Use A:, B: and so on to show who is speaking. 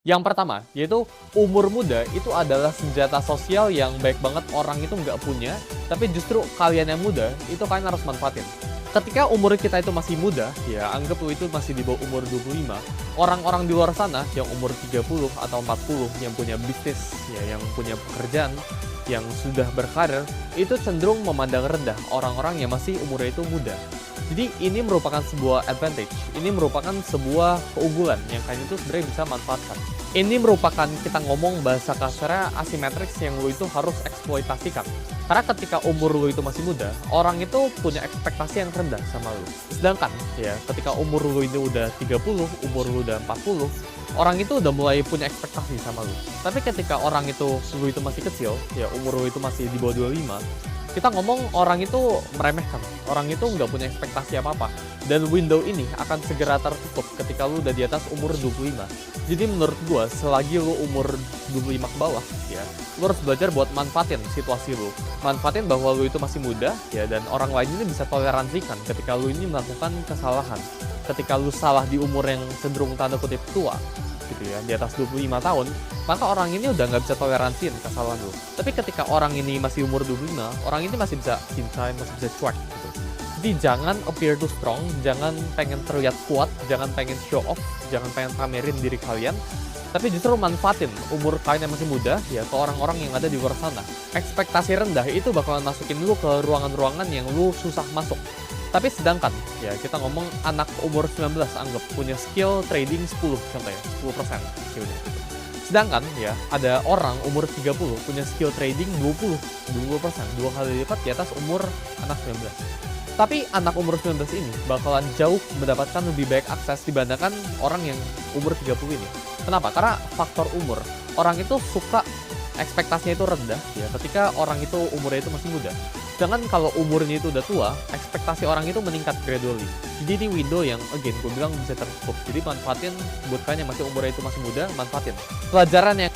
A: Yang pertama, yaitu umur muda itu adalah senjata sosial yang baik banget orang itu nggak punya, tapi justru kalian yang muda, itu kalian harus manfaatin. Ketika umur kita itu masih muda, ya anggap lu itu masih di bawah umur 25, orang-orang di luar sana yang umur 30 atau 40, yang punya bisnis, ya yang punya pekerjaan, yang sudah berkarir, itu cenderung memandang rendah orang-orang yang masih umurnya itu muda. Jadi ini merupakan sebuah advantage, ini merupakan sebuah keunggulan yang kalian itu sebenarnya bisa manfaatkan. Ini merupakan kita ngomong bahasa kasarnya asimetrics yang lu itu harus eksploitasikan. Karena ketika umur lu itu masih muda, orang itu punya ekspektasi yang rendah sama lu. Sedangkan ya ketika umur lu ini udah 30, umur lu udah 40, orang itu udah mulai punya ekspektasi sama lu. Tapi ketika orang itu lu itu masih kecil, ya umur lu itu masih di bawah 25, kita ngomong orang itu meremehkan, orang itu nggak punya ekspektasi apa-apa. Dan window ini akan segera tertutup ketika lu udah di atas umur 25. Jadi menurut gua, selagi lu umur 25 ke bawah, ya, lu harus belajar buat manfaatin situasi lu. Manfaatin bahwa lu itu masih muda, ya, dan orang lain ini bisa toleransikan ketika lu ini melakukan kesalahan. Ketika lu salah di umur yang cenderung tanda kutip tua, gitu ya, di atas 25 tahun, maka orang ini udah nggak bisa toleransiin kesalahan lu. Tapi ketika orang ini masih umur 25, orang ini masih bisa cincai, masih bisa cuek gitu. Jadi jangan appear too strong, jangan pengen terlihat kuat, jangan pengen show off, jangan pengen pamerin diri kalian, tapi justru manfaatin umur kalian yang masih muda ya ke orang-orang yang ada di luar sana. Ekspektasi rendah itu bakalan masukin lu ke ruangan-ruangan yang lu susah masuk. Tapi sedangkan, ya kita ngomong anak umur 19 anggap punya skill trading 10 contohnya, 10% skillnya. Sedangkan ya ada orang umur 30 punya skill trading 20%, 2 kali lipat di atas umur anak 19. Tapi anak umur 19 ini bakalan jauh mendapatkan lebih baik akses dibandingkan orang yang umur 30 ini. Kenapa? Karena faktor umur. Orang itu suka ekspektasinya itu rendah ya ketika orang itu umurnya itu masih muda. Sedangkan kalau umurnya itu udah tua, ekspektasi orang itu meningkat gradually. Jadi di window yang again gue bilang bisa tertutup. Jadi manfaatin buat kalian yang masih umurnya itu masih muda, manfaatin. Pelajaran yang